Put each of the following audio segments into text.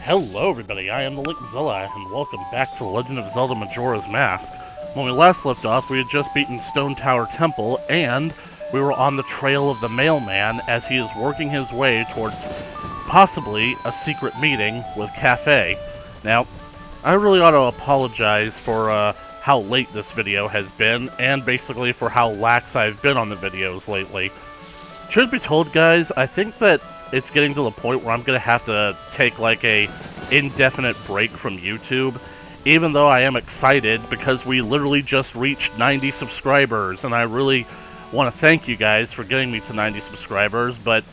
Hello everybody, I am the Linkzilla, and welcome back to The Legend of Zelda Majora's Mask. When we last left off, we had just beaten Stone Tower Temple, and we were on the trail of the mailman as he is working his way towards possibly a secret meeting with Cafe. Now, I really ought to apologize for how late this video has been, and basically for how lax I've been on the videos lately. Truth be told, guys, I think that it's getting to the point where I'm gonna have to take like a indefinite break from YouTube, even though I am excited because we literally just reached 90 subscribers, and I really want to thank you guys for getting me to 90 subscribers, but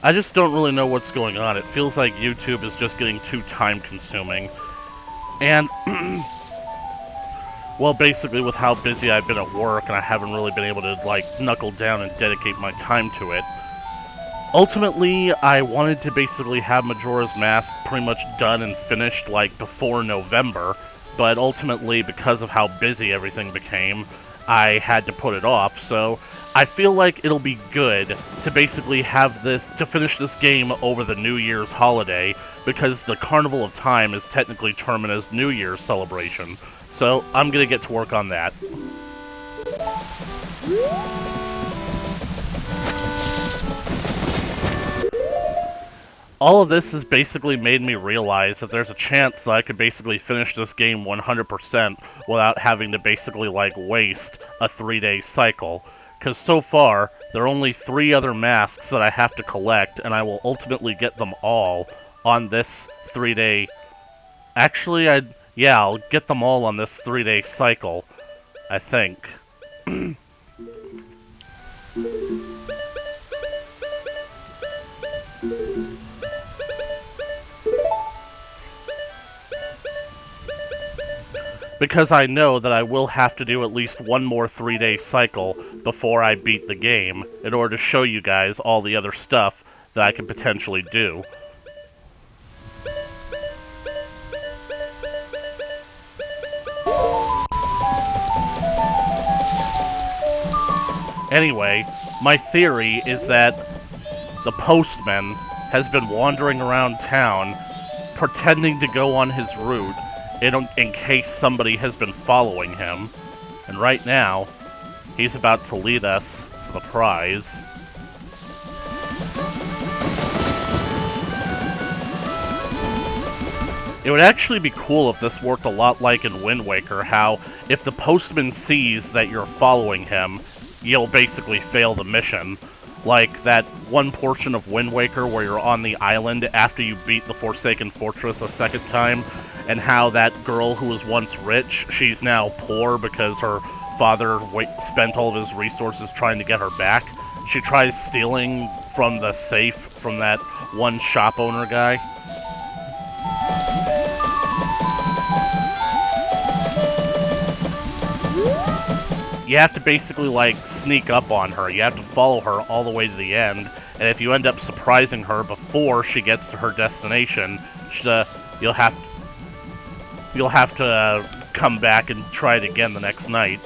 I just don't really know what's going on. It feels like YouTube is just getting too time-consuming, and well, basically with how busy I've been at work, and I haven't really been able to like knuckle down and dedicate my time to it. Ultimately, I wanted to basically have Majora's Mask pretty much done and finished, like, before November, but ultimately, because of how busy everything became, I had to put it off, so I feel like it'll be good to basically have this, to finish this game over the New Year's holiday, because the Carnival of Time is technically termed as New Year's celebration, so I'm gonna get to work on that. All of this has basically made me realize that there's a chance that I could basically finish this game 100% without having to basically, like, waste a 3-day cycle. Because so far, there are only 3 other masks that I have to collect, and I will ultimately get them all on this 3-day... Actually, I'll get them all on this 3-day cycle, I think. Because I know that I will have to do at least one more 3-day cycle before I beat the game, in order to show you guys all the other stuff that I could potentially do. Anyway, my theory is that the postman has been wandering around town, pretending to go on his route, in case somebody has been following him. And right now, he's about to lead us to the prize. It would actually be cool if this worked a lot like in Wind Waker, how if the postman sees that you're following him, you'll basically fail the mission. Like that one portion of Wind Waker where you're on the island after you beat the Forsaken Fortress a second time, and how that girl who was once rich, she's now poor because her father spent all of his resources trying to get her back. She tries stealing from the safe from that one shop owner guy. You have to basically, like, sneak up on her. You have to follow her all the way to the end, and if you end up surprising her before she gets to her destination, you'll have to come back and try it again the next night.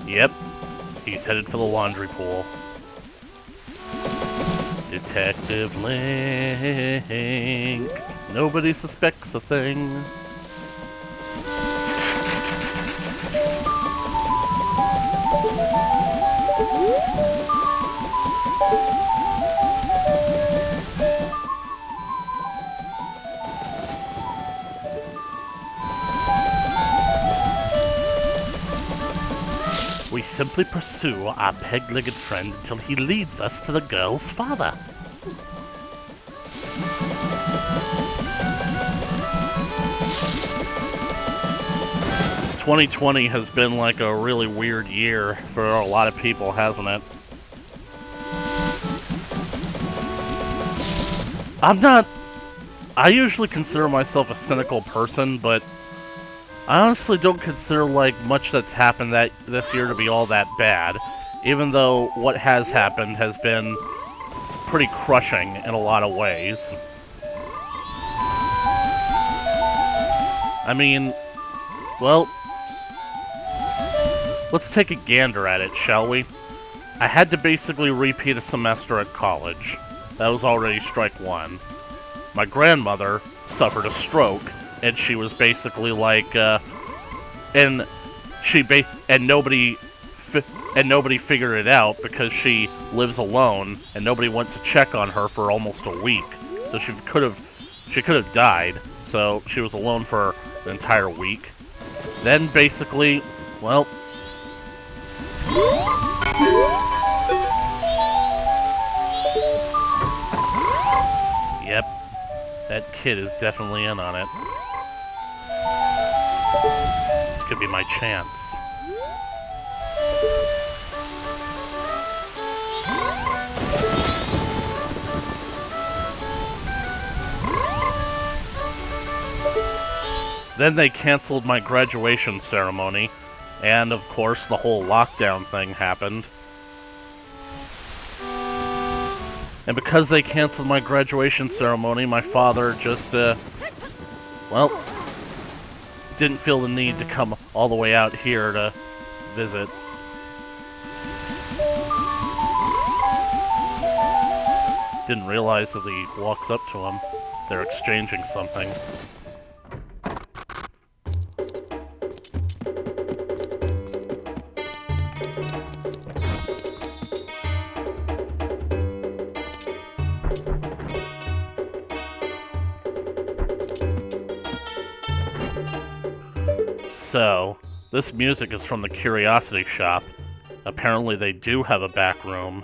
Yep, he's headed for the laundry pool. Detective Link. Nobody suspects a thing. We simply pursue our peg-legged friend until he leads us to the girl's father. "2020 has been like a really weird year for a lot of people, hasn't it? I usually consider myself a cynical person, but I honestly don't consider, like, much that's happened this year to be all that bad, even though what has happened has been pretty crushing in a lot of ways. I mean, well, let's take a gander at it, shall we? I had to basically repeat a semester at college. That was already strike one. my grandmother suffered a stroke, and she was basically like, and nobody figured it out because she lives alone, and nobody went to check on her for almost a week. So she could have died. So she was alone for an entire week. Then basically, well, yep, that kid is definitely in on it. This could be my chance. Then they canceled my graduation ceremony, and of course the whole lockdown thing happened. And because they canceled my graduation ceremony, my father just, well, didn't feel the need to come all the way out here to visit. Didn't realize as he walks up to him, they're exchanging something. So, this music is from the Curiosity Shop. Apparently they do have a back room.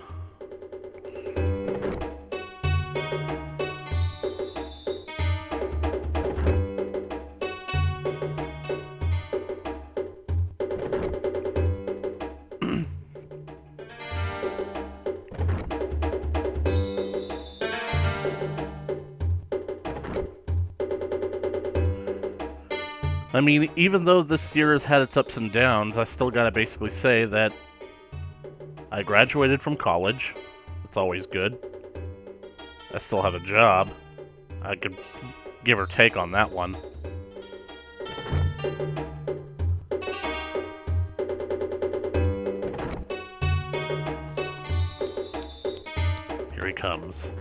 I mean, even though this year has had its ups and downs, I still gotta basically say that I graduated from college. It's always good. I still have a job. I could give or take on that one. Here he comes.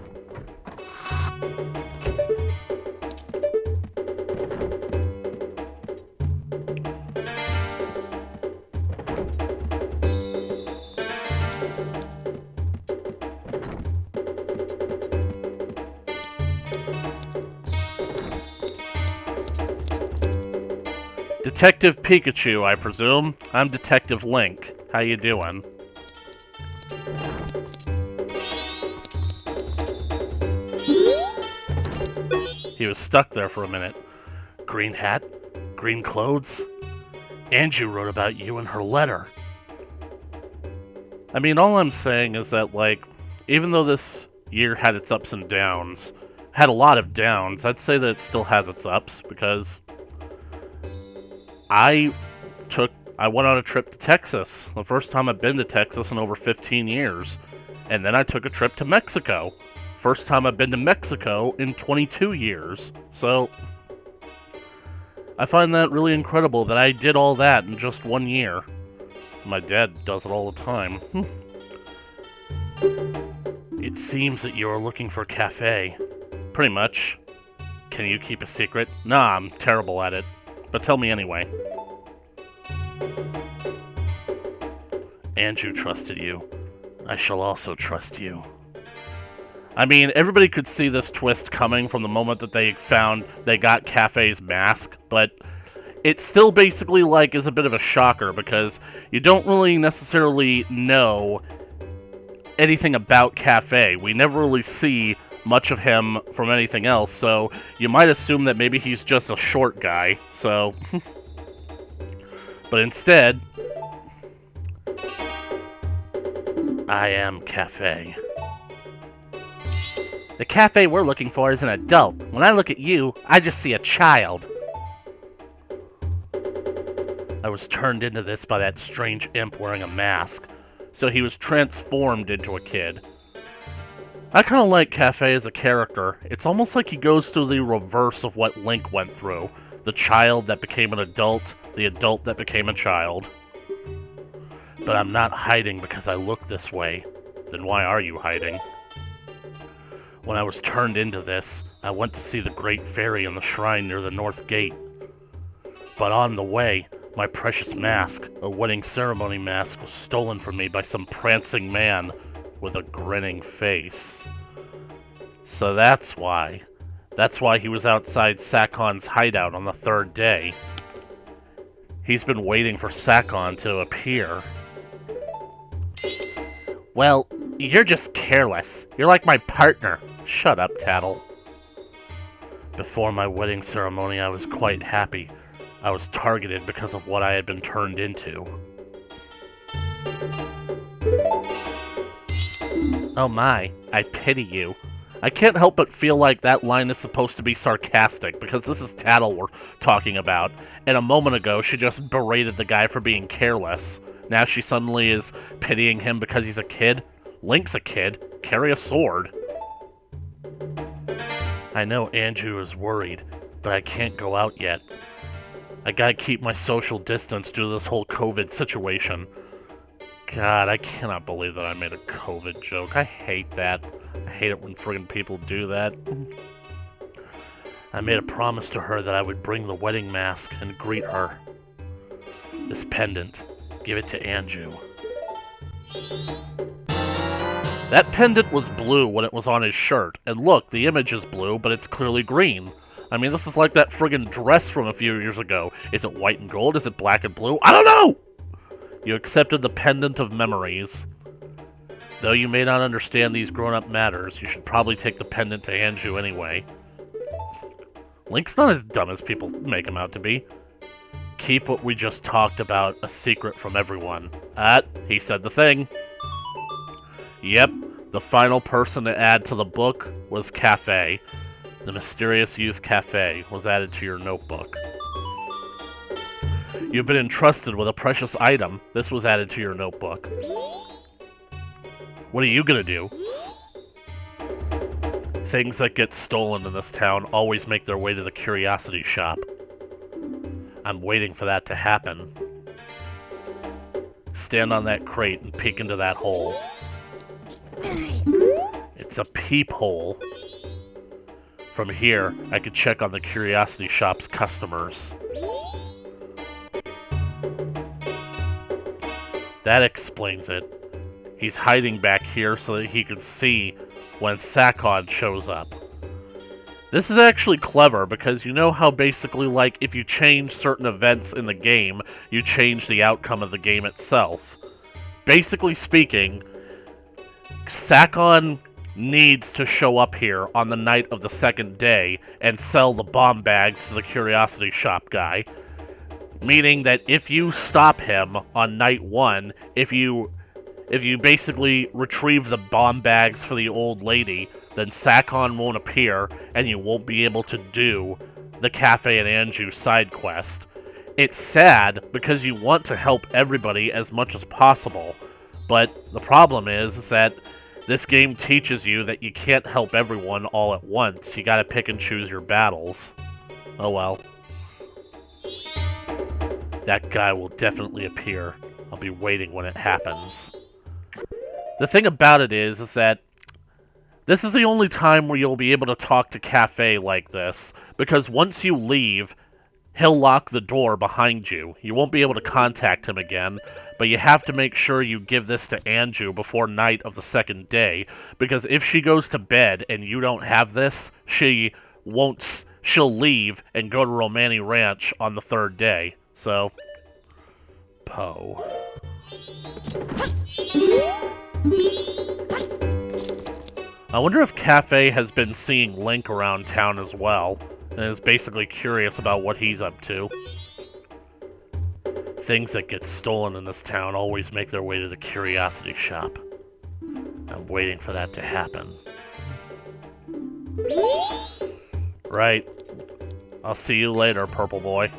Detective Pikachu, I presume. I'm Detective Link. How you doing? He was stuck there for a minute. Green hat? Green clothes? Angie wrote about you in her letter. I mean, all I'm saying is that, like, even though this year had its ups and downs, had a lot of downs, I'd say that it still has its ups, because I went on a trip to Texas. The first time I've been to Texas in over 15 years. And then I took a trip to Mexico. First time I've been to Mexico in 22 years. So, I find that really incredible that I did all that in just 1 year. My dad does it all the time. It seems that you are looking for a cafe. Pretty much. Can you keep a secret? Nah, I'm terrible at it. But tell me anyway. Andrew trusted you. I shall also trust you. I mean, everybody could see this twist coming from the moment that they got Cafe's mask, but it still basically, like, is a bit of a shocker because you don't really necessarily know anything about Cafe. We never really see much of him from anything else, so you might assume that maybe he's just a short guy, so... But instead... I am Cafe. The Cafe we're looking for is an adult. When I look at you, I just see a child. I was turned into this by that strange imp wearing a mask, so he was transformed into a kid. I kind of like Cafe as a character. It's almost like he goes through the reverse of what Link went through. The child that became an adult, the adult that became a child. But I'm not hiding because I look this way. Then why are you hiding? When I was turned into this, I went to see the Great Fairy in the shrine near the North Gate. But on the way, my precious mask, a wedding ceremony mask, was stolen from me by some prancing man with a grinning face. So that's why. That's why he was outside Sakon's hideout on the third day. He's been waiting for Sakon to appear. Well, you're just careless. You're like my partner. Shut up, Tattle. Before my wedding ceremony, I was quite happy. I was targeted because of what I had been turned into. Oh my, I pity you. I can't help but feel like that line is supposed to be sarcastic, because this is Tattle we're talking about, and a moment ago she just berated the guy for being careless. Now she suddenly is pitying him because he's a kid? Link's a kid. Carry a sword. I know Andrew is worried, but I can't go out yet. I gotta keep my social distance due to this whole COVID situation. God, I cannot believe that I made a COVID joke. I hate that. I hate it when friggin' people do that. I made a promise to her that I would bring the wedding mask and greet her. This pendant. Give it to Andrew. That pendant was blue when it was on his shirt. And look, the image is blue, but it's clearly green. I mean, this is like that friggin' dress from a few years ago. Is it white and gold? Is it black and blue? I don't know! You accepted the pendant of memories. Though you may not understand these grown-up matters, you should probably take the pendant to Andrew anyway. Link's not as dumb as people make him out to be. Keep what we just talked about a secret from everyone. He said the thing. Yep, the final person to add to the book was Cafe. The Mysterious Youth Cafe was added to your notebook. You've been entrusted with a precious item. This was added to your notebook. What are you gonna do? Things that get stolen in this town always make their way to the curiosity shop. I'm waiting for that to happen. Stand on that crate and peek into that hole. It's a peephole. From here, I could check on the curiosity shop's customers. That explains it. He's hiding back here so that he can see when Sakon shows up. This is actually clever because you know how basically, like, if you change certain events in the game, you change the outcome of the game itself. Basically speaking, Sakon needs to show up here on the night of the second day and sell the bomb bags to the curiosity shop guy. Meaning that if you stop him on night one, if you basically retrieve the bomb bags for the old lady, then Sakon won't appear, and you won't be able to do the Cafe and Anju side quest. It's sad, because you want to help everybody as much as possible, but the problem is that this game teaches you that you can't help everyone all at once. You gotta pick and choose your battles. Oh well. That guy will definitely appear. I'll be waiting when it happens. The thing about it is that this is the only time where you'll be able to talk to Cafe like this, because once you leave, he'll lock the door behind you. You won't be able to contact him again, but you have to make sure you give this to Anju before night of the second day, because if she goes to bed and you don't have this, she'll leave and go to Romani Ranch on the third day. So, Poe. I wonder if Cafe has been seeing Link around town as well, and is basically curious about what he's up to. Things that get stolen in this town always make their way to the curiosity shop. I'm waiting for that to happen. Right. I'll see you later, Purple Boy.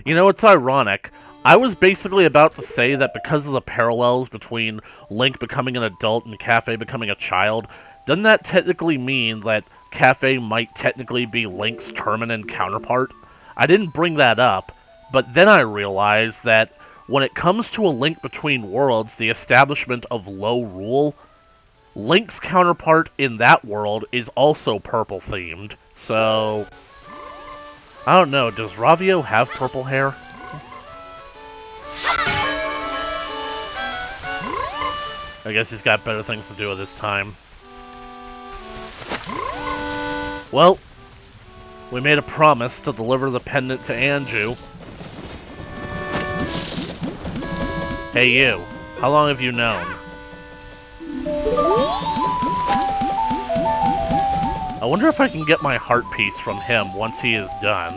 You know, it's ironic. I was basically about to say that because of the parallels between Link becoming an adult and Cafe becoming a child, doesn't that technically mean that Cafe might technically be Link's Terminin counterpart? I didn't bring that up, but then I realized that when it comes to A Link Between Worlds, the establishment of low rule, Link's counterpart in that world is also purple themed. So, I don't know, does Ravio have purple hair? I guess he's got better things to do with his time. Well, we made a promise to deliver the pendant to Anju. Hey you, how long have you known? I wonder if I can get my heart piece from him once he is done.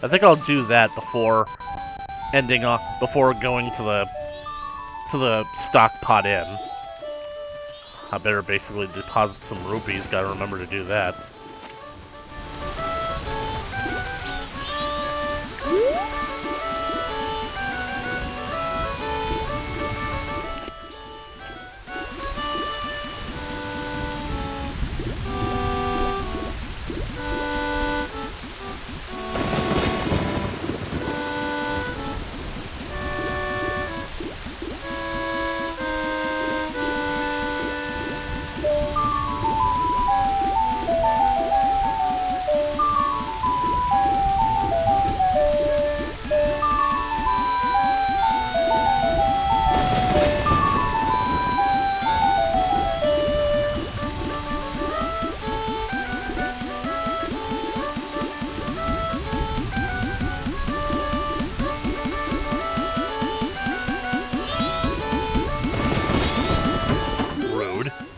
I think I'll do that before before going to the stock pot inn. I better basically deposit some rupees, gotta remember to do that.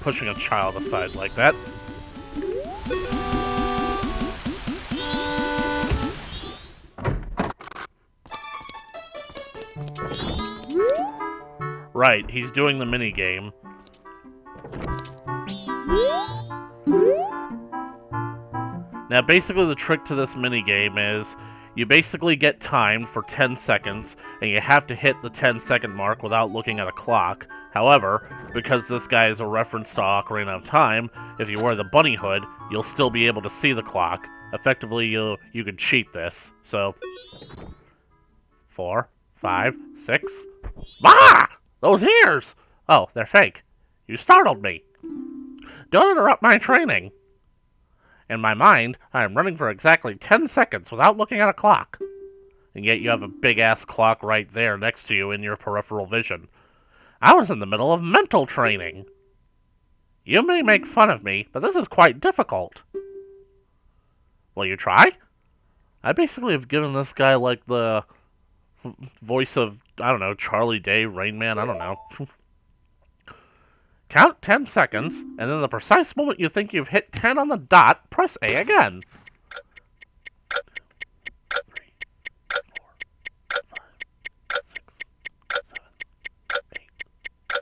Pushing a child aside like that. Right, he's doing the minigame. Now, basically the trick to this minigame is you basically get timed for 10 seconds, and you have to hit the 10-second mark without looking at a clock. However, because this guy is a reference to Ocarina of Time, if you wear the bunny hood, you'll still be able to see the clock. Effectively, you can cheat this. So, 4, 5, 6... Ah! Those ears! Oh, they're fake. You startled me. Don't interrupt my training. In my mind, I am running for exactly 10 seconds without looking at a clock. And yet you have a big-ass clock right there next to you in your peripheral vision. I was in the middle of mental training. You may make fun of me, but this is quite difficult. Will you try? I basically have given this guy, like, the voice of, I don't know, Charlie Day, Rain Man, I don't know. Count 10 seconds, and then the precise moment you think you've hit 10 on the dot, press A again. 3, 4, 5, 6, 7, 8,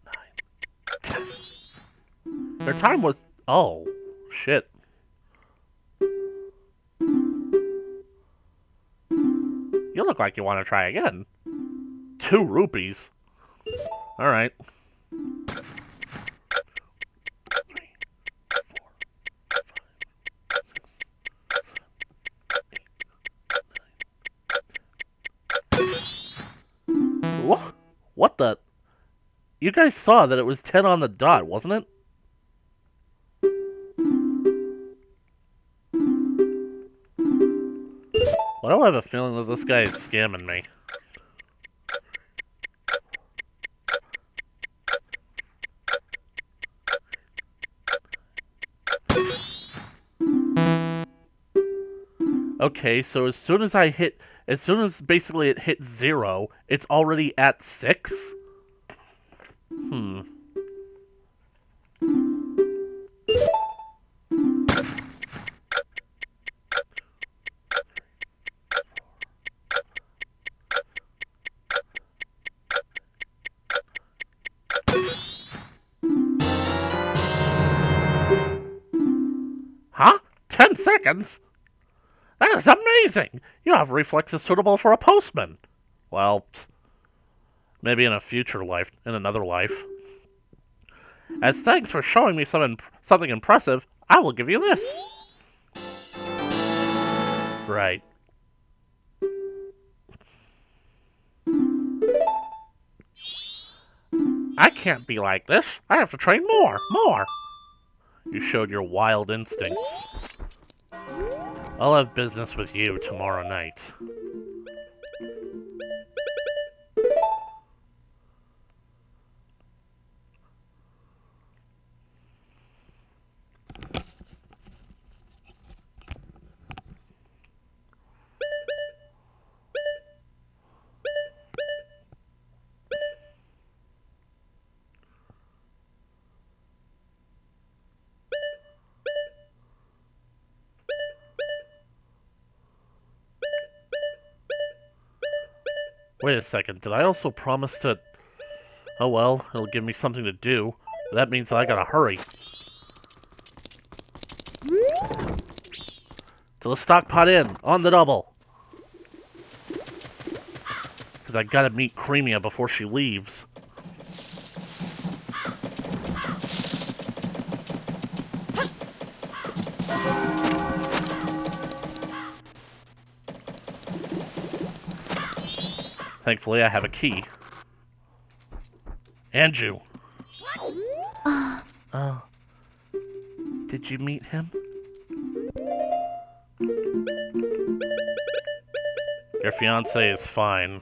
9, 10. Their time was... Oh, shit. You look like you want to try again. 2 rupees. Alright. 3, 4, 5, 6, 7, 8, 9. What the? You guys saw that it was 10 on the dot, wasn't it? Why do I have a feeling that this guy is scamming me? Okay, so as soon as basically it hits 0, it's already at 6? Huh? 10 seconds? That is amazing! You have reflexes suitable for a postman. Well, maybe in a future life, in another life. As thanks for showing me something impressive, I will give you this. Right. I can't be like this. I have to train more. You showed your wild instincts. I'll have business with you tomorrow night. Wait a second, did I also promise to... Oh well, it'll give me something to do. That means I gotta hurry. To the stock pot inn, on the double! Because I gotta meet Creamia before she leaves. Thankfully, I have a key. Andrew. Oh. Did you meet him? Your fiancé is fine.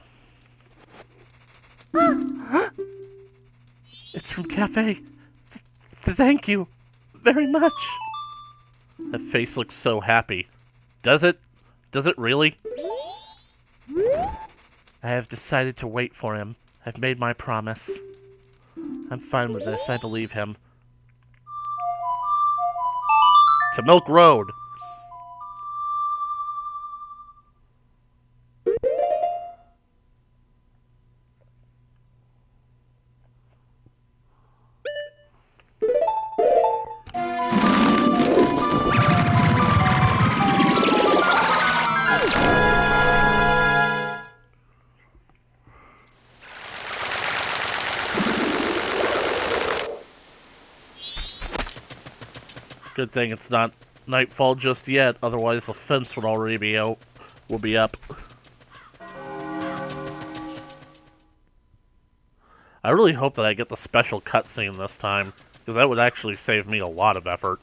It's from Cafe. Thank you very much. That face looks so happy. Does it? Does it really? I have decided to wait for him. I've made my promise. I'm fine with this. I believe him. To Milk Road. Good thing it's not nightfall just yet, otherwise the fence would already be out. Will be up. I really hope that I get the special cutscene this time, because that would actually save me a lot of effort.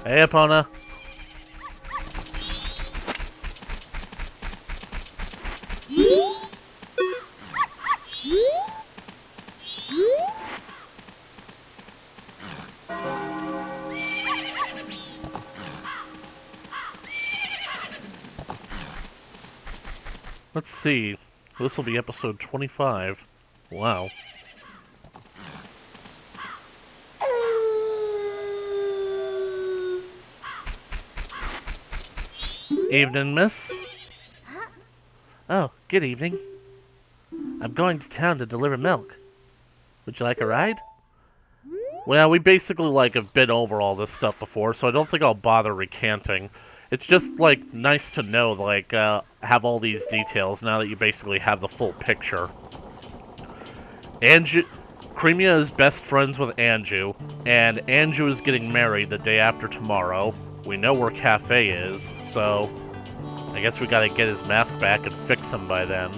Hey, Epona. Let's see. This will be episode 25. Wow. Evening, miss. Oh, good evening. I'm going to town to deliver milk. Would you like a ride? Well, we basically, have been over all this stuff before, so I don't think I'll bother recanting. It's just, nice to know, have all these details now that you basically have the full picture. Creamia is best friends with Anju, and Anju is getting married the day after tomorrow. We know where Cafe is, so I guess we gotta get his mask back and fix him by then.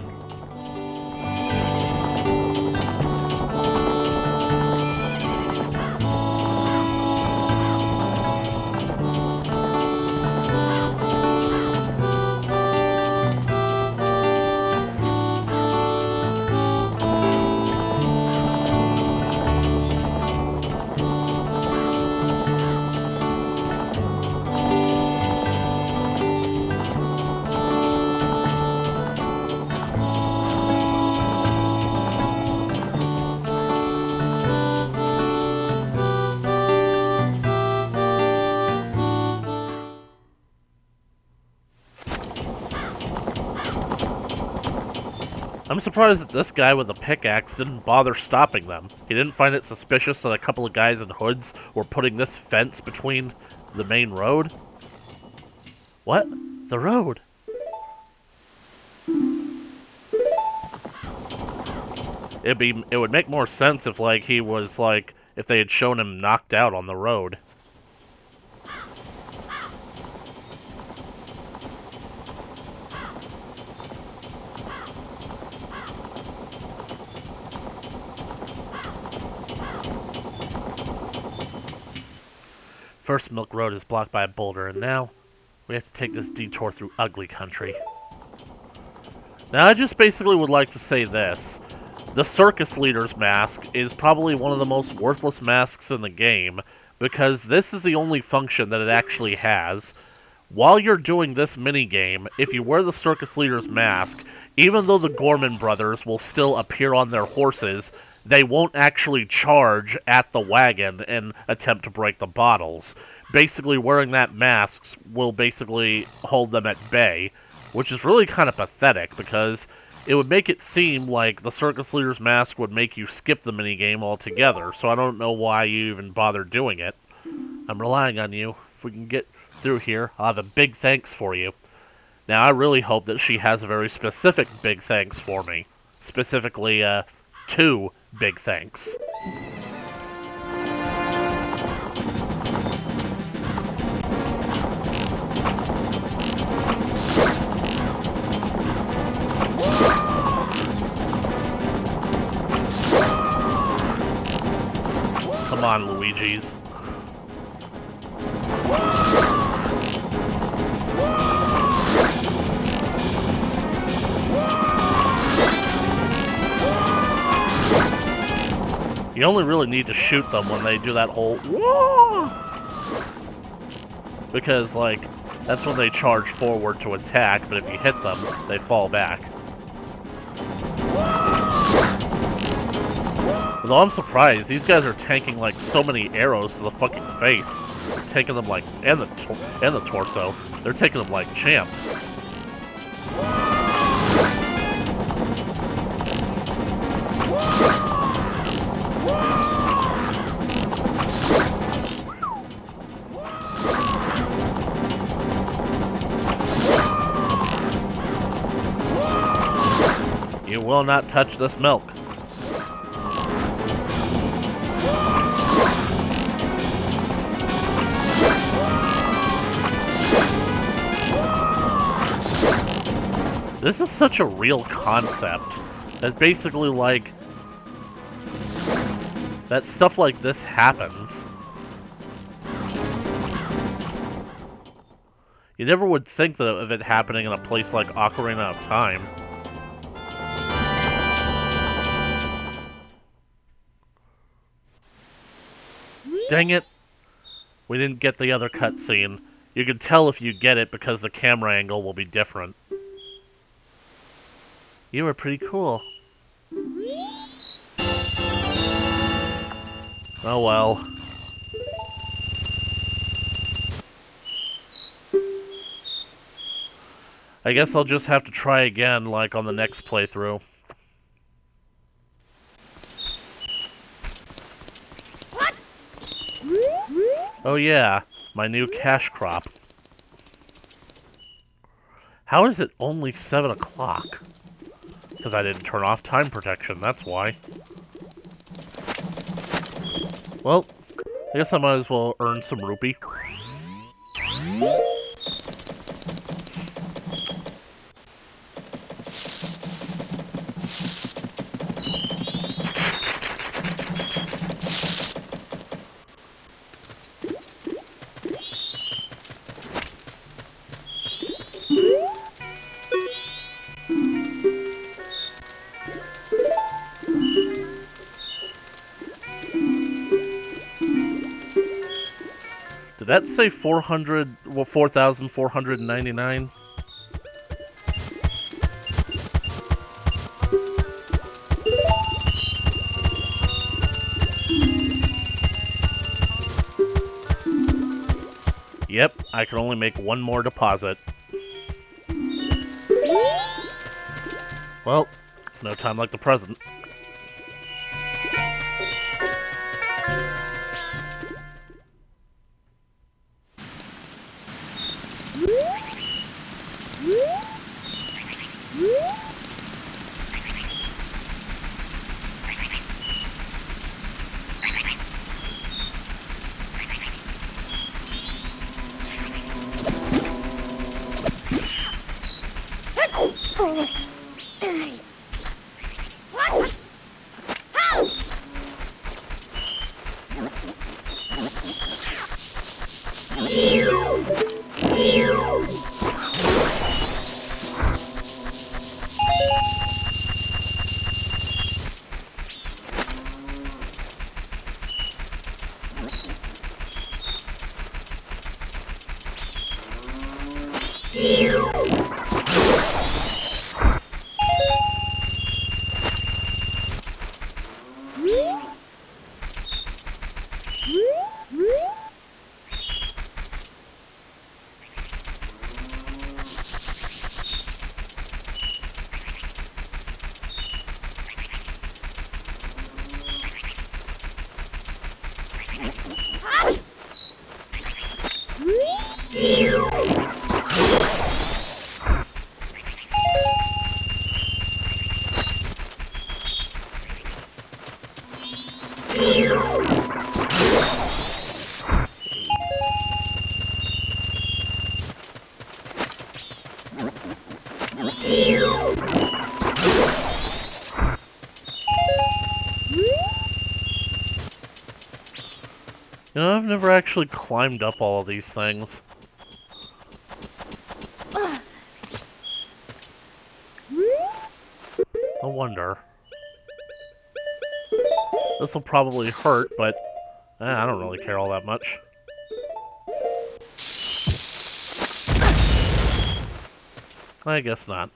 I'm surprised that this guy with the pickaxe didn't bother stopping them. He didn't find it suspicious that a couple of guys in hoods were putting this fence between the main road? What? The road? It would make more sense if, he was, if they had shown him knocked out on the road. First Milk Road is blocked by a boulder, and now we have to take this detour through ugly country. Now, I just basically would like to say this. The circus leader's mask is probably one of the most worthless masks in the game, because this is the only function that it actually has. While you're doing this minigame, if you wear the circus leader's mask, even though the Gorman brothers will still appear on their horses, they won't actually charge at the wagon and attempt to break the bottles. Basically, wearing that mask will basically hold them at bay, which is really kind of pathetic, because it would make it seem like the circus leader's mask would make you skip the minigame altogether, so I don't know why you even bother doing it. I'm relying on you. If we can get through here, I'll have a big thanks for you. Now, I really hope that she has a very specific big thanks for me. Specifically, 2 big thanks. Come on, Luigi's. You only really need to shoot them when they do that whole whoa! Because, like, that's when they charge forward to attack, but if you hit them, they fall back. Although I'm surprised, these guys are tanking, like, so many arrows to the fucking face. Taking them, like, and the torso. They're taking them like champs. You will not touch this milk. This is such a real concept. That basically, like, that stuff like this happens. You never would think of it happening in a place like Ocarina of Time. Dang it! We didn't get the other cutscene. You can tell if you get it because the camera angle will be different. You were pretty cool. Oh well. I guess I'll just have to try again, like on the next playthrough. Oh yeah, my new cash crop. How is it only 7 o'clock? Because I didn't turn off time protection, that's why. Well, I guess I might as well earn some rupee. Did that say 4,499? Yep, I can only make one more deposit. Well, no time like the present. What? You know, I've never actually climbed up all of these things. I wonder. This will probably hurt, but I don't really care all that much. I guess not.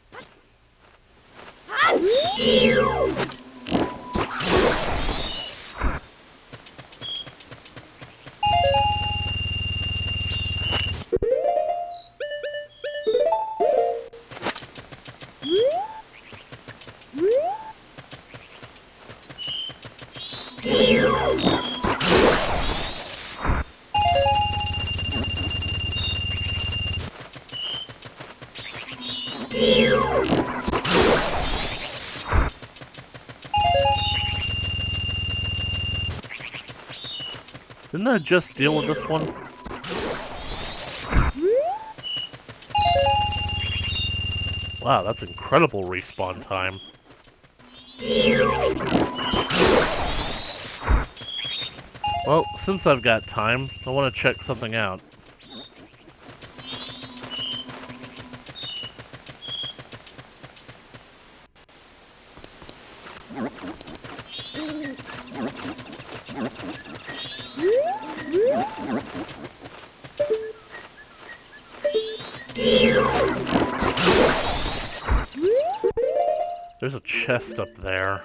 Didn't I just deal with this one? Wow, that's incredible respawn time. Well, since I've got time, I want to check something out. There's a chest up there.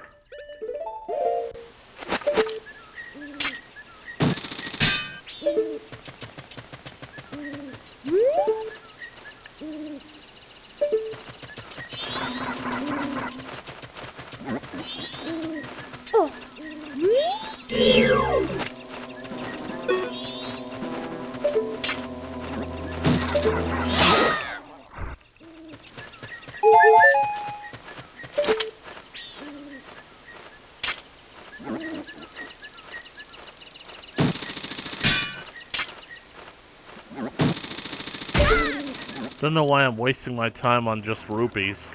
Don't know why I'm wasting my time on just rupees.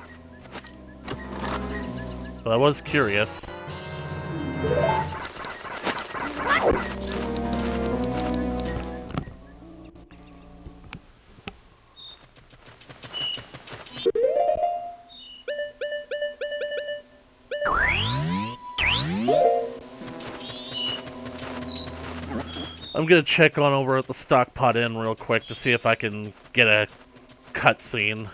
But I was curious. I'm gonna check on over at the Stockpot Inn real quick to see if I can get a cutscene.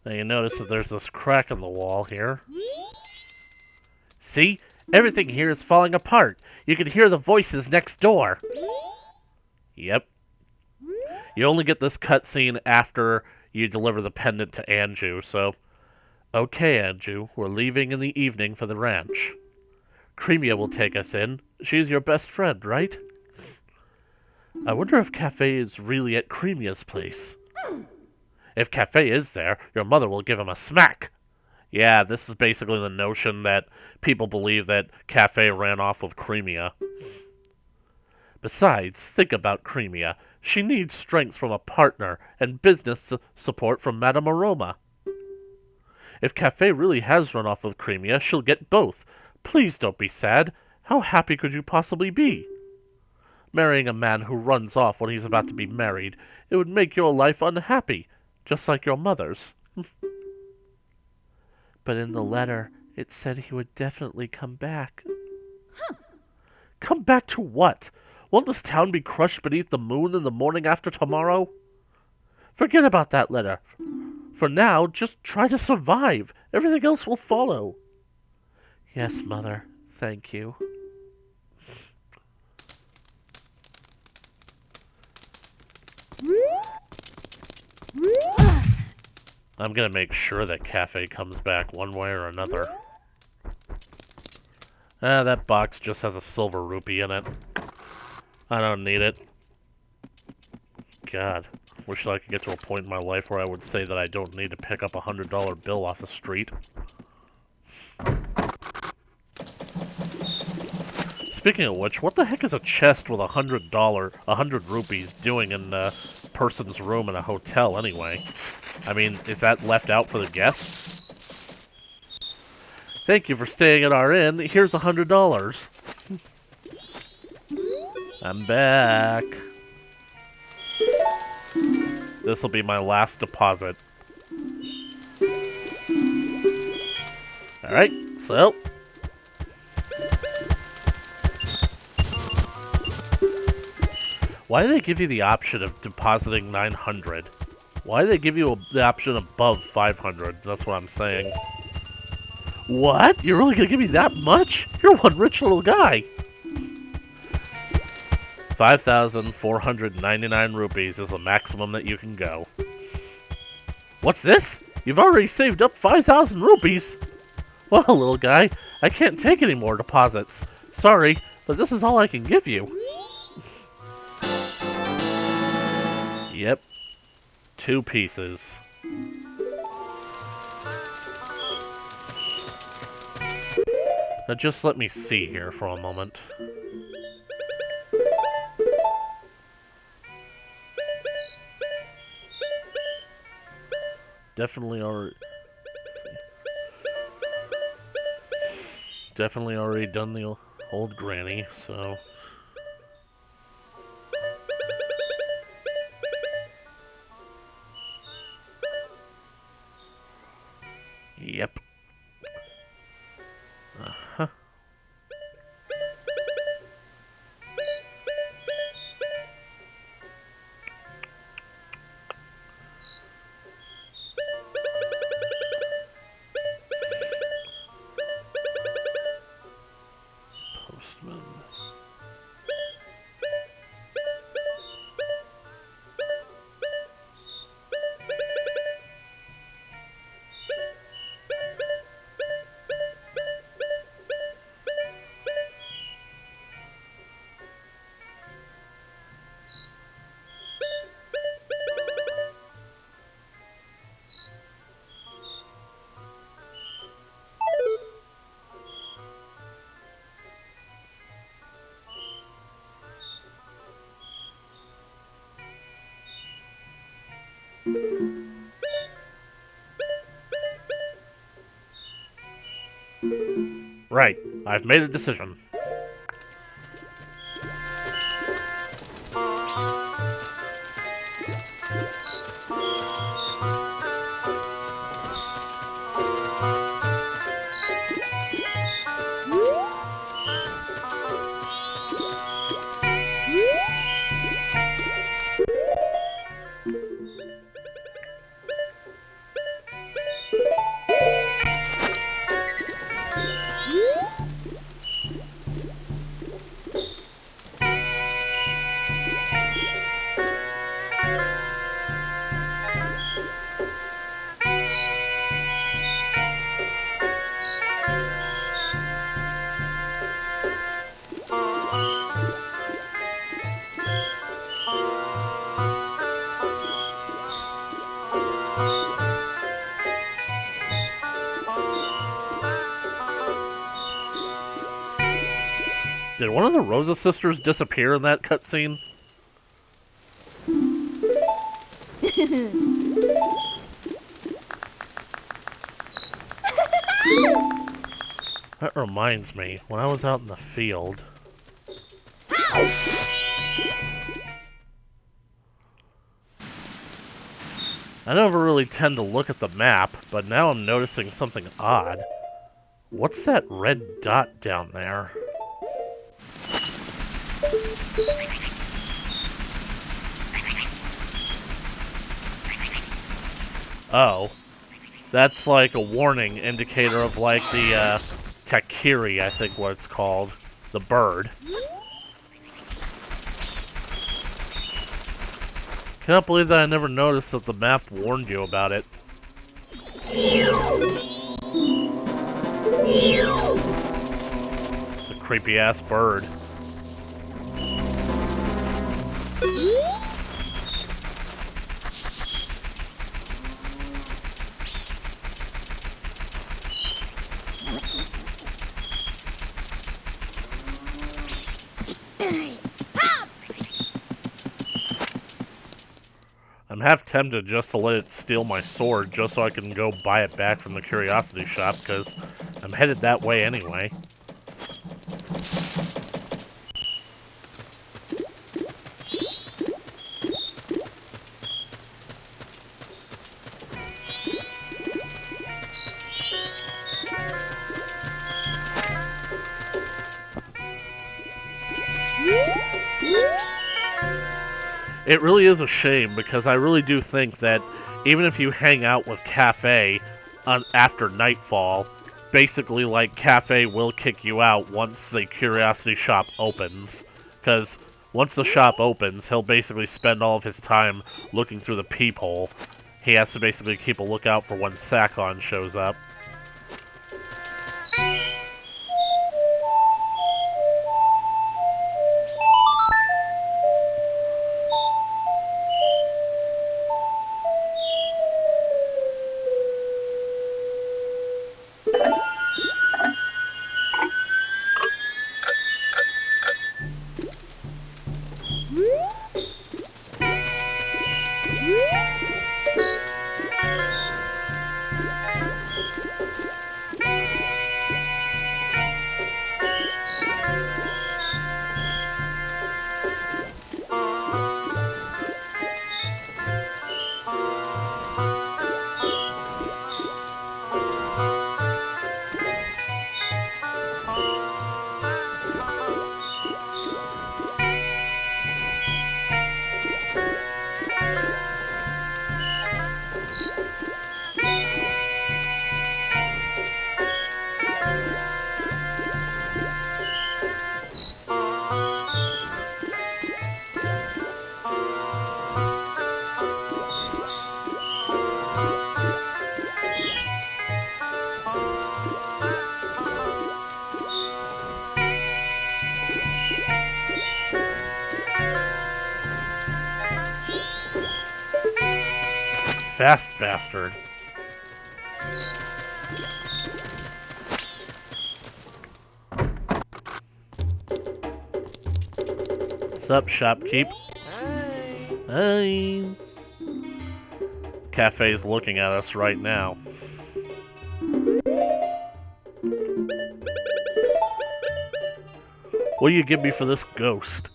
Now you notice that there's this crack in the wall here. See? Everything here is falling apart. You can hear the voices next door. Yep. You only get this cutscene after you deliver the pendant to Anju, so... Okay, Anju, we're leaving in the evening for the ranch. Cremia will take us in. She's your best friend, right? I wonder if Cafe is really at Cremia's place. If Cafe is there, your mother will give him a smack. Yeah, this is basically the notion that people believe that Cafe ran off with Cremia. Besides, think about Cremia. She needs strength from a partner and business support from Madame Aroma. If Cafe really has run off with Cremia, she'll get both. Please don't be sad. How happy could you possibly be? Marrying a man who runs off when he's about to be married, it would make your life unhappy, just like your mother's. But in the letter, it said he would definitely come back. Come back to what? Won't this town be crushed beneath the moon in the morning after tomorrow? Forget about that letter. For now, just try to survive. Everything else will follow. Yes, Mother. Thank you. I'm gonna make sure that Cafe comes back one way or another. Ah, that box just has a silver rupee in it. I don't need it. God, wish I could get to a point in my life where I would say that I don't need to pick up a $100 bill off the street. Speaking of which, what the heck is a chest with $100 rupees doing in a person's room in a hotel anyway? I mean, is that left out for the guests? Thank you for staying at our inn. Here's $100. I'm back. This'll be my last deposit. Alright, so... why do they give you the option of depositing 900? Why do they give you the option above 500? That's what I'm saying. What? You're really gonna give me that much? You're one rich little guy. 5,499 rupees is the maximum that you can go. What's this? You've already saved up 5,000 rupees? Well, little guy, I can't take any more deposits. Sorry, but this is all I can give you. Yep. 2 pieces. Now just let me see here for a moment. Definitely already done the old granny, so... Yep. Uh-huh. Postman. Right, I've made a decision. Did one of the Rosa sisters disappear in that cutscene? That reminds me, when I was out in the field... I never really tend to look at the map, but now I'm noticing something odd. What's that red dot down there? Oh. That's like a warning indicator of like the, Takiri, I think what it's called. The bird. Cannot believe that I never noticed that the map warned you about it. It's a creepy-ass bird. I'm half tempted just to let it steal my sword just so I can go buy it back from the curiosity shop, because I'm headed that way anyway. It really is a shame, because I really do think that even if you hang out with Cafe after nightfall, basically, like, Cafe will kick you out once the curiosity shop opens. Because once the shop opens, he'll basically spend all of his time looking through the peephole. He has to basically keep a lookout for when Sakon shows up. Fast bastard. What's up, shopkeep? Hi. Cafe's looking at us right now. What do you give me for this ghost?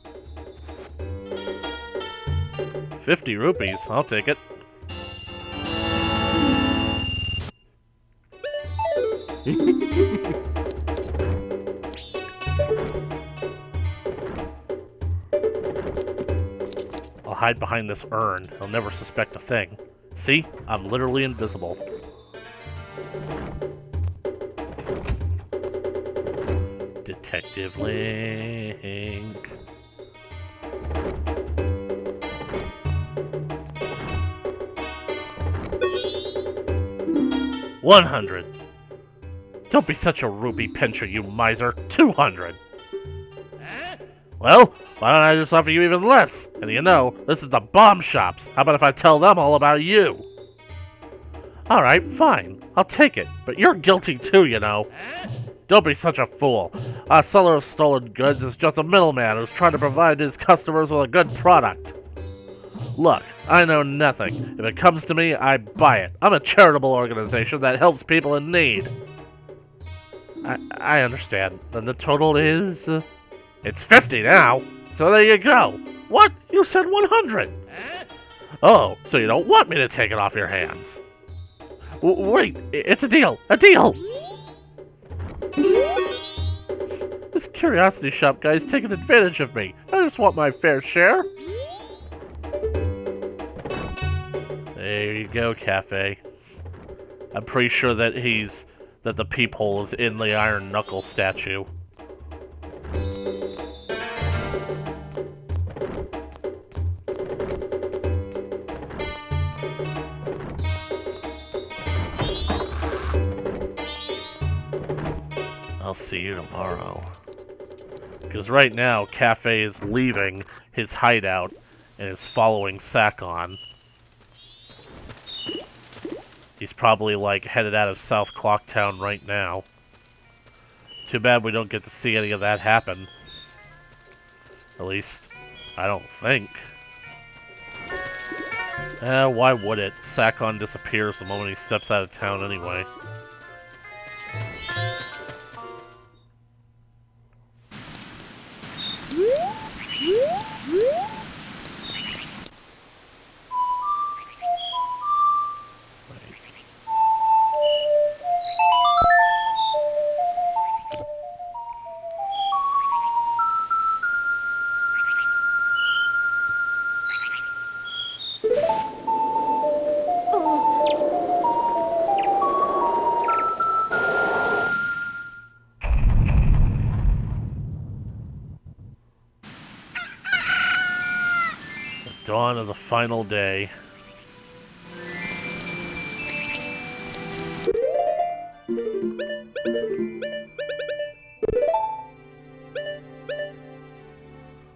50 rupees, I'll take it. I'll hide behind this urn. He'll never suspect a thing. See? I'm literally invisible. Detective Link. $100. Don't be such a rupee pincher, you miser. $200. Well, why don't I just offer you even less? And you know, this is the bomb shops. How about if I tell them all about you? Alright, fine. I'll take it. But you're guilty too, you know. Don't be such a fool. A seller of stolen goods is just a middleman who's trying to provide his customers with a good product. Look, I know nothing. If it comes to me, I buy it. I'm a charitable organization that helps people in need. I understand. Then the total is... It's 50 now. So there you go. What? You said 100. Oh, so you don't want me to take it off your hands. Wait, it's a deal. A deal. This curiosity shop guy's taking advantage of me. I just want my fair share. There you go, Cafe. I'm pretty sure that the peephole is in the Iron Knuckle statue. I'll see you tomorrow. Because right now, Cafe is leaving his hideout and is following Sakon. He's probably, like, headed out of South Clocktown right now. Too bad we don't get to see any of that happen. At least, I don't think. Why would it? Sakon disappears the moment he steps out of town anyway. Dawn of the final day.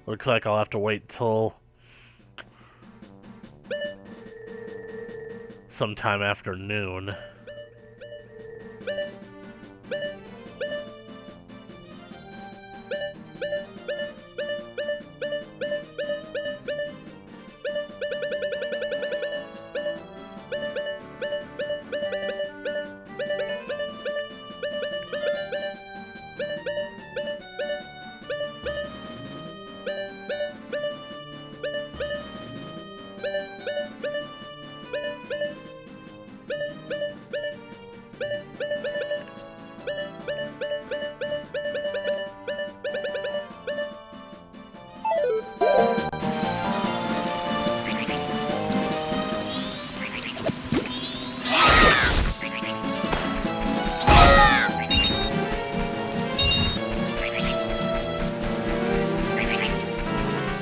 Looks like I'll have to wait till sometime after noon.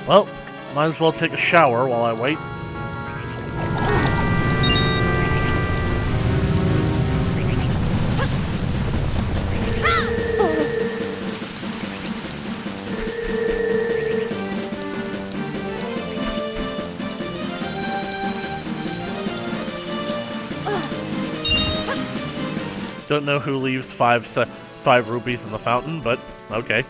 Well, might as well take a shower while I wait. Don't know who leaves five rupees in the fountain, but okay.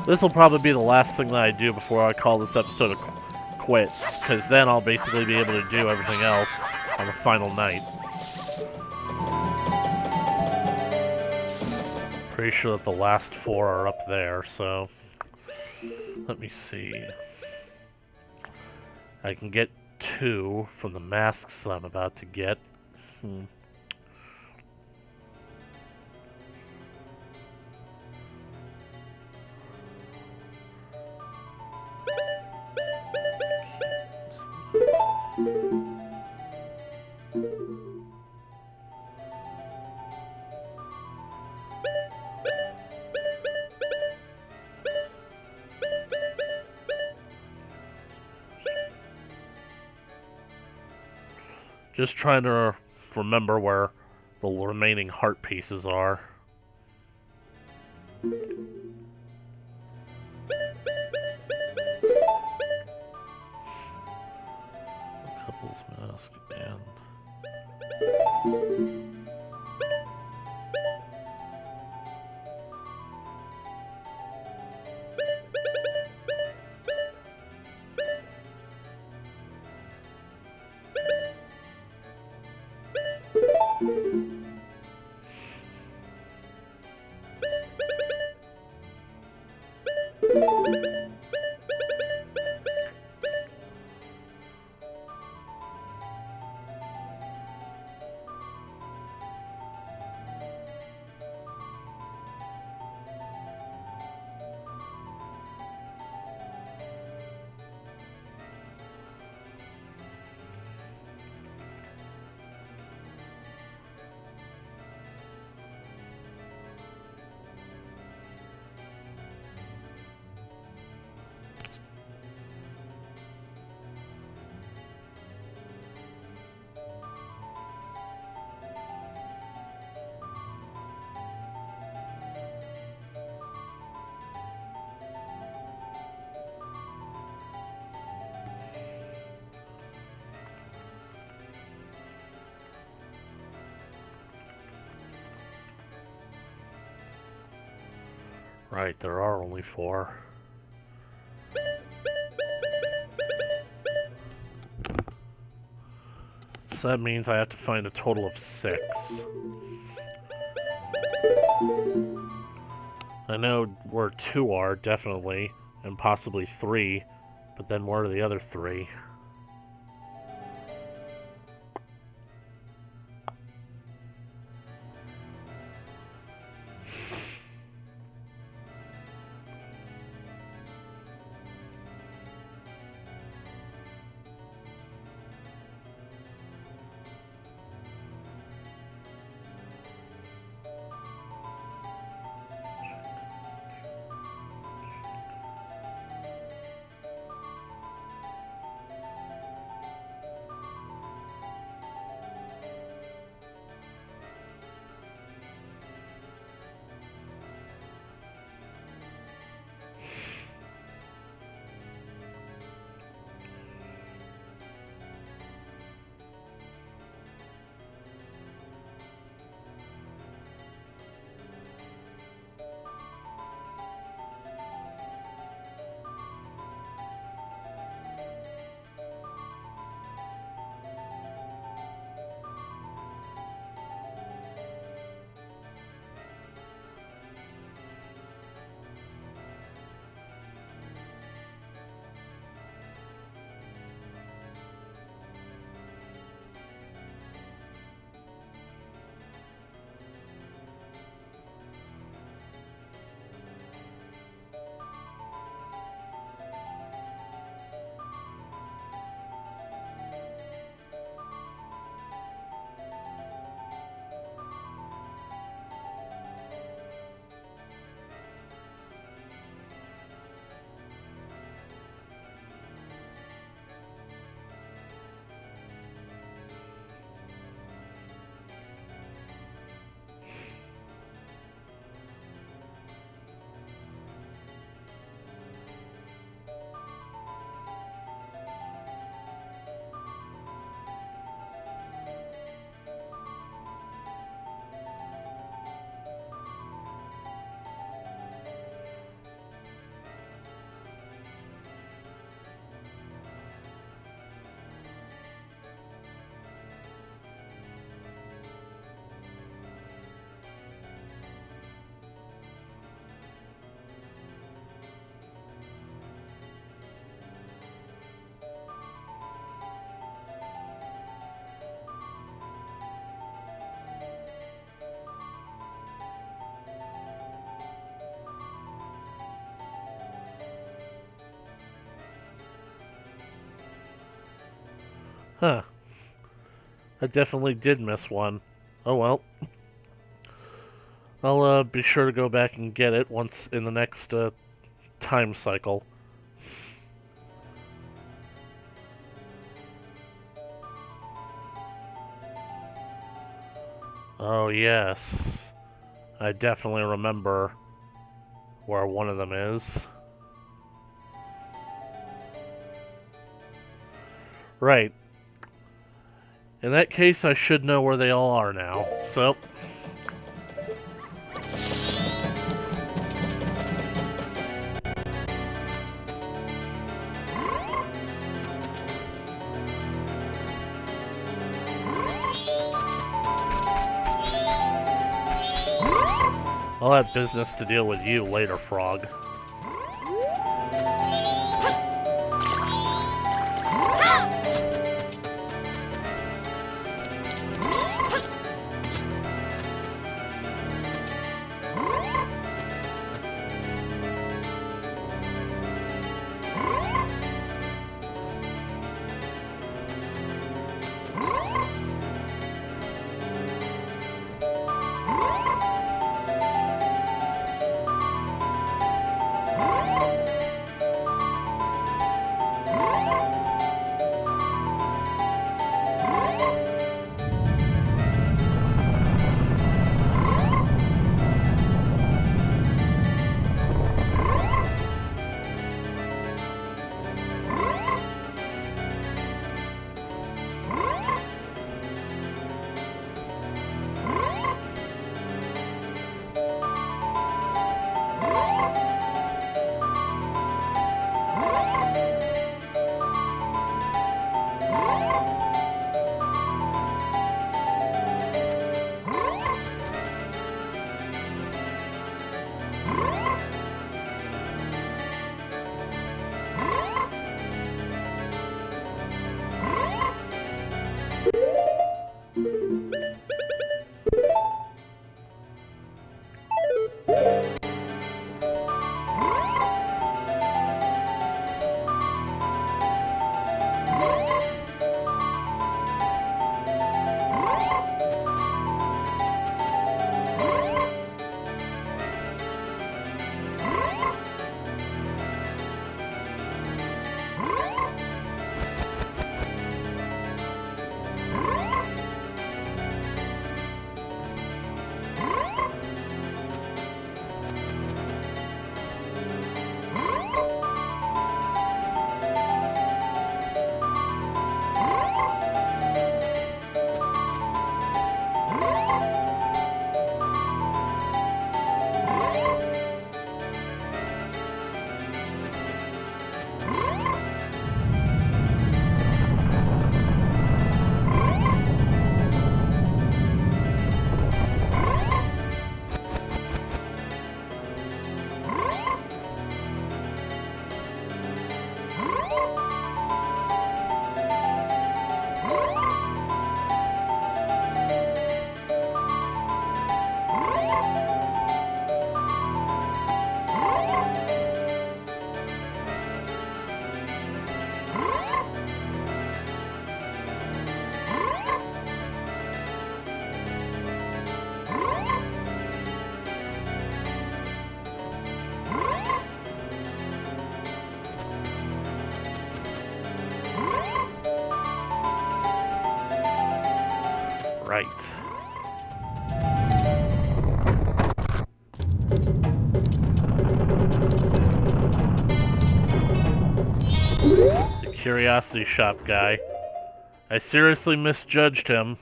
This will probably be the last thing that I do before I call this episode quits, because then I'll basically be able to do everything else on the final night. Pretty sure that the last 4 are up there, so let me see. I can get 2 from the masks I'm about to get. Just trying to remember where the remaining heart pieces are. Couple's mask and... Right, there are only 4. So that means I have to find a total of 6. I know where 2 are, definitely, and possibly 3, but then where are the other 3? Huh. I definitely did miss one. Oh well. I'll be sure to go back and get it once in the next time cycle. Oh, yes. I definitely remember where one of them is. Right. In that case, I should know where they all are now. So... I'll have business to deal with you later, Frog. Right. The curiosity shop guy. I seriously misjudged him.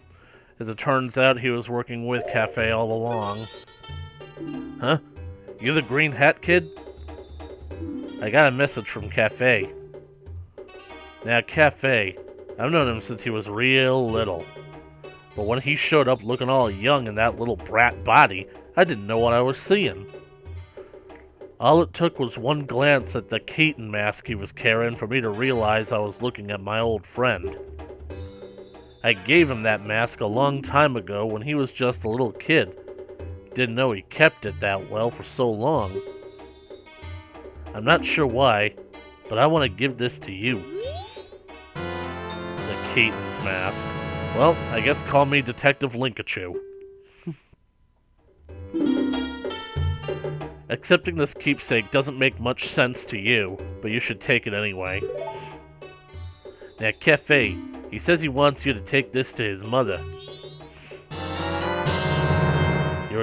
As it turns out, he was working with Cafe all along. Huh? You the green hat kid? I got a message from Cafe. Now, Cafe, I've known him since he was real little. But when he showed up looking all young in that little brat body, I didn't know what I was seeing. All it took was one glance at the Keaton mask he was carrying for me to realize I was looking at my old friend. I gave him that mask a long time ago when he was just a little kid. Didn't know he kept it that well for so long. I'm not sure why, but I want to give this to you. The Keaton's mask. Well, I guess call me Detective Linkachu. Accepting this keepsake doesn't make much sense to you, but you should take it anyway. Now, Cafe, he says he wants you to take this to his mother.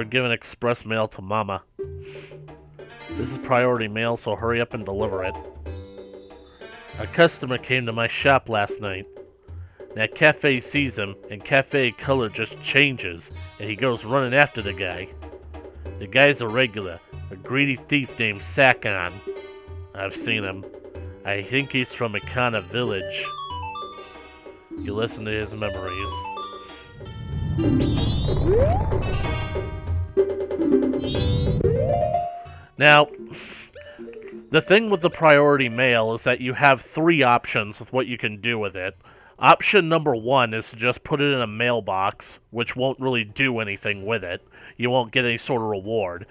were given express mail to Mama. This is priority mail, so hurry up and deliver it. A customer came to my shop last night. That cafe sees him, and cafe color just changes, and he goes running after the guy. The guy's a regular, a greedy thief named Sakon. I've seen him. I think he's from Ikana Village. You listen to his memories. Now, the thing with the priority mail is that you have 3 options with what you can do with it. Option number 1 is to just put it in a mailbox, which won't really do anything with it. You won't get any sort of reward.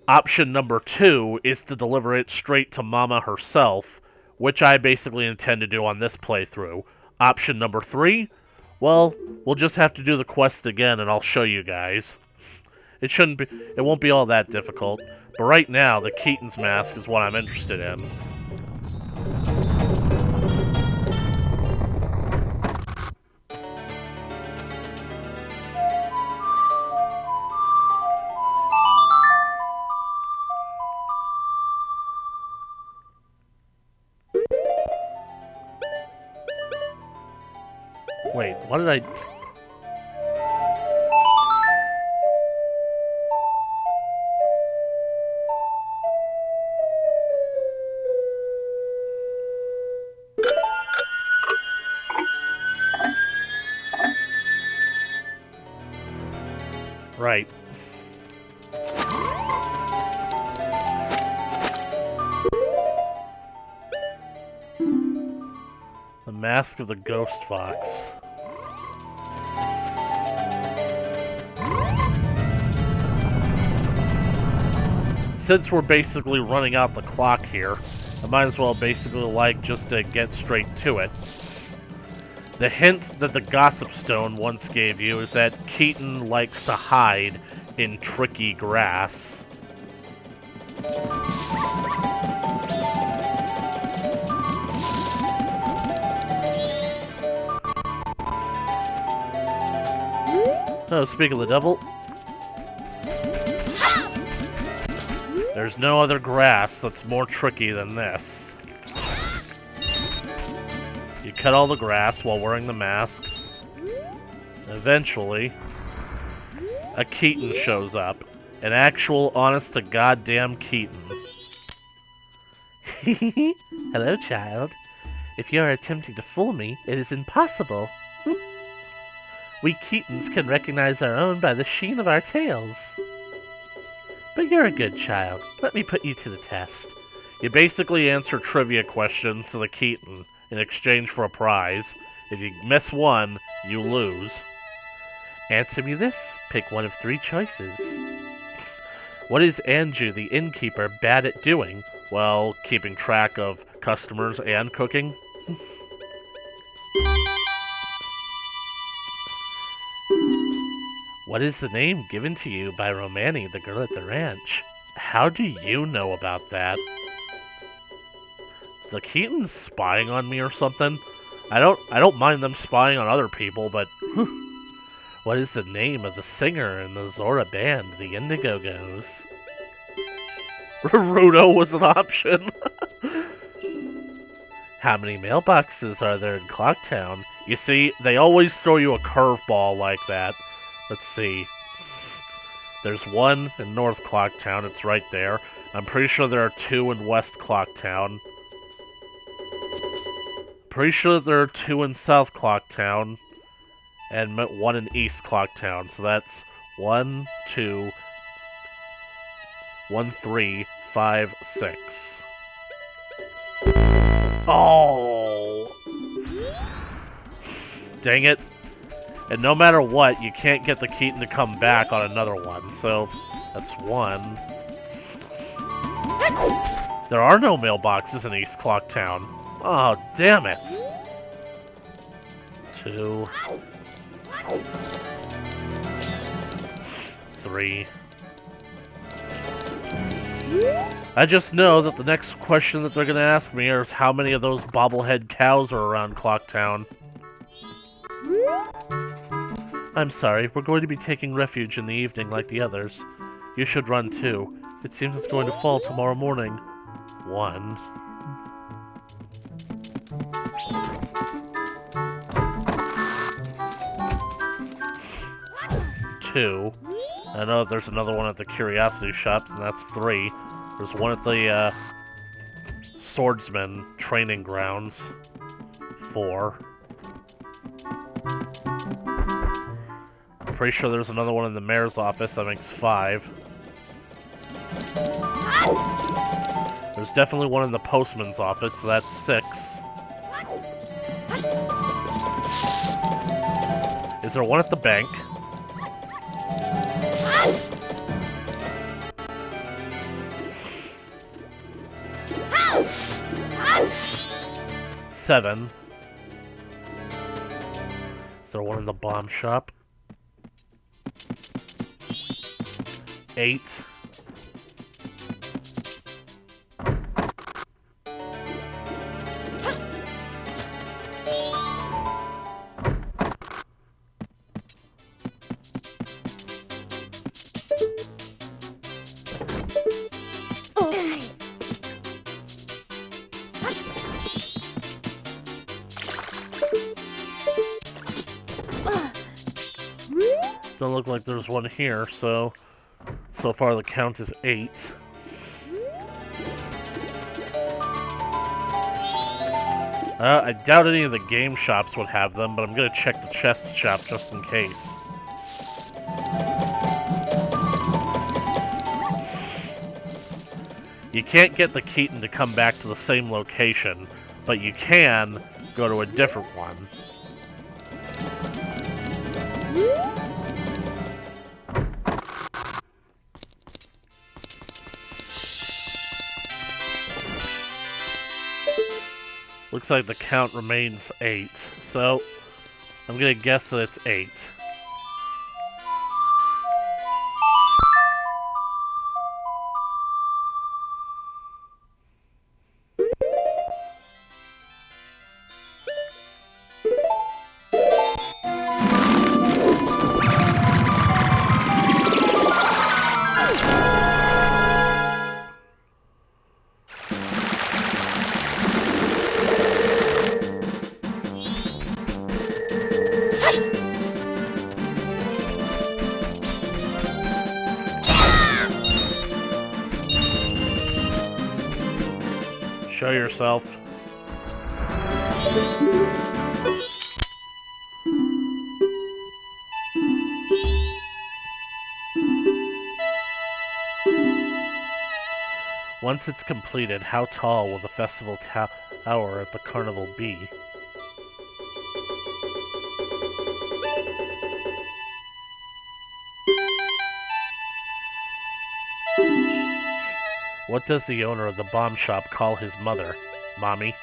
Option number 2 is to deliver it straight to Mama herself, which I basically intend to do on this playthrough. Option number 3, well, we'll just have to do the quest again and I'll show you guys. It won't be all that difficult, but right now the Keaton's mask is what I'm interested in. Wait, what did I... Right. The Mask of the Ghost Fox. Since we're basically running out the clock here, I might as well basically just to get straight to it. The hint that the Gossip Stone once gave you is that Keaton likes to hide in tricky grass. Oh, speak of the devil. There's no other grass that's more tricky than this. You cut all the grass while wearing the mask. Eventually, a Keaton shows up. An actual, honest-to-goddamn Keaton. Hello, child. If you are attempting to fool me, it is impossible. We Keatons can recognize our own by the sheen of our tails. But you're a good child. Let me put you to the test. You basically answer trivia questions to the Keaton in exchange for a prize. If you miss one, you lose. Answer me this. Pick one of 3 choices. What is Anju, the innkeeper, bad at doing? Well, keeping track of customers and cooking. What is the name given to you by Romani, the girl at the ranch? How do you know about that? The Keaton's spying on me or something? I don't mind them spying on other people, but what is the name of the singer in the Zora band, the Indigogos? Rudo was an option. How many mailboxes are there in Clocktown? You see, they always throw you a curveball like that. Let's see. There's one in North Clocktown, it's right there. I'm pretty sure there are 2 in West Clocktown. Pretty sure there are 2 in South Clocktown. And 1 in East Clocktown. So that's 1, 2, 1, 3, 5, 6. Oh! Dang it. And no matter what, you can't get the Keaton to come back on another one. So, that's 1. There are no mailboxes in East Clocktown. Oh, damn it. 2. 3. I just know that the next question that they're going to ask me is how many of those bobblehead cows are around Clocktown. I'm sorry, we're going to be taking refuge in the evening like the others. You should run too. It seems it's going to fall tomorrow morning. 1. Two. I know there's another one at the Curiosity Shops, and that's 3. There's one at the Swordsman Training Grounds. 4. I'm pretty sure there's another one in the mayor's office. That makes 5. There's definitely one in the postman's office, so that's 6. Is there one at the bank? 7. Is there one in the bomb shop? 8. Don't look like there's one here, so far the count is 8. I doubt any of the game shops would have them, but I'm gonna check the chest shop just in case. You can't get the Keaton to come back to the same location, but you can go to a different one. Looks like the count remains 8, so I'm gonna guess that it's 8. Show yourself. Once it's completed, how tall will the festival tower at the carnival be? What does the owner of the bomb shop call his mother? Mommy?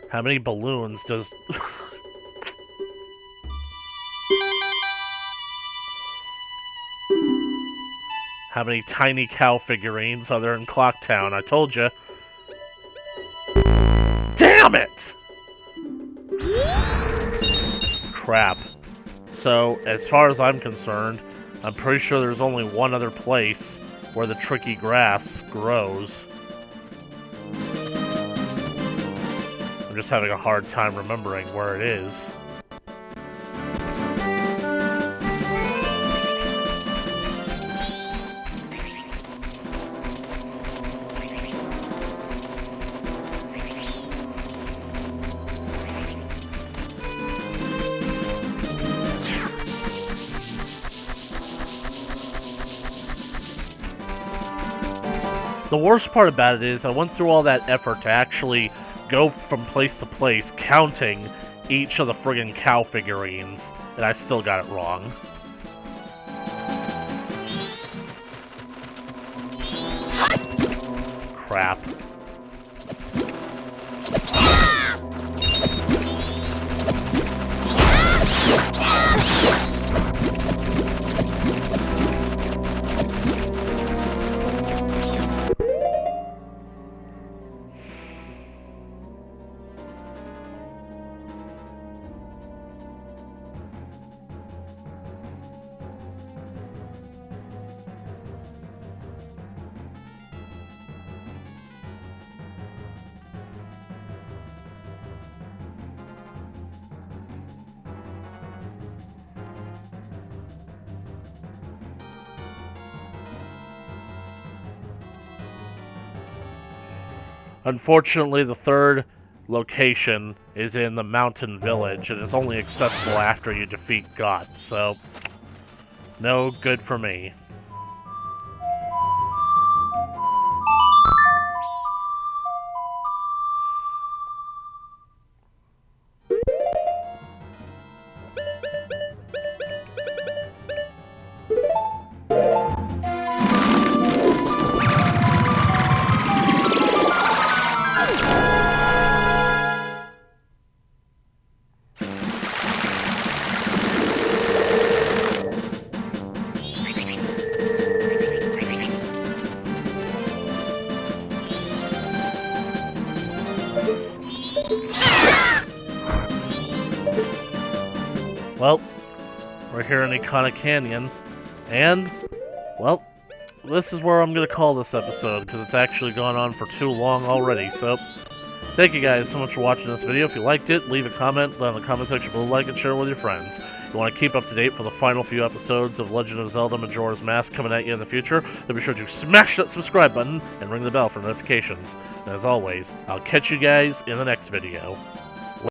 How many balloons does... How many tiny cow figurines are there in Clocktown? I told you. Damn it! Crap. So, as far as I'm concerned, I'm pretty sure there's only one other place where the tricky grass grows. I'm just having a hard time remembering where it is. The worst part about it is I went through all that effort to actually go from place to place, counting each of the friggin' cow figurines, and I still got it wrong. Crap. Unfortunately, the third location is in the mountain village, and it's only accessible after you defeat God, so no good for me. Well, we're here in Iconic Canyon, and, well, this is where I'm going to call this episode, because it's actually gone on for too long already, so thank you guys so much for watching this video. If you liked it, leave a comment down in the comment section below, like and share with your friends. If you want to keep up to date for the final few episodes of Legend of Zelda Majora's Mask coming at you in the future, then be sure to smash that subscribe button and ring the bell for notifications. And as always, I'll catch you guys in the next video.